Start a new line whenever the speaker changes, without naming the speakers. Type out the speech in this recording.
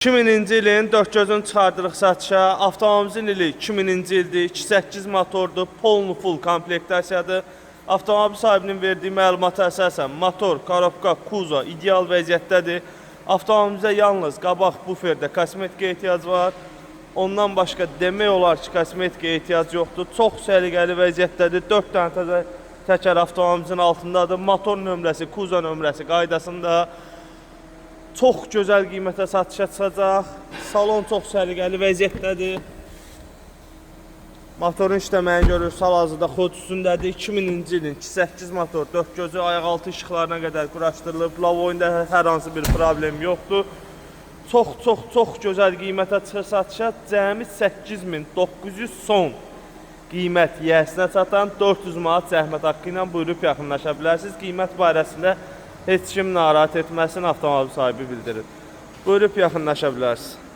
2000-ci ilin 4 gözünü çıxardırıq satışa. Avtomobilin ili 2000-ci ildir. 2.8 motordur. Full komplektasiyadır. Avtomobil sahibinin verdiyi məlumata əsasən motor, korobka, kuzo ideal vəziyyətdədir. Avtomobilimizə yalnız qabaq buferdə kosmetika ehtiyac var. Ondan başqa demək olar ki, kosmetika ehtiyac yoxdur. Çox səliqəli vəziyyətdədir. 4 dənə təkər avtomobilimizin altındadır. Motor nömrəsi, kuzo nömrəsi qaydasında. Çox gözəl qiymətə satışa çıxacaq. Salon çox səliqəli vəziyyətdədir. Motorun işləməyini görürüz. Hal-hazırda xod üstündədir. 2000-ci ilin 2.8 motor, 4 gözü, ayaqaltı işıqlarına qədər quraşdırılıb. Lavoyunda hər hansı bir problem yoxdur. Çox gözəl qiymətə çıxır satışa. Cəmi 8900 son qiymət yiyəsinə çatan 400 manat zəhmət haqqı ilə buyurub yaxınlaşa bilərsiniz. Qiymət barəsində heç kim narahat etməsin, avtomobil sahibi bildirir. Buyurub yaxınlaşa bilərsiniz.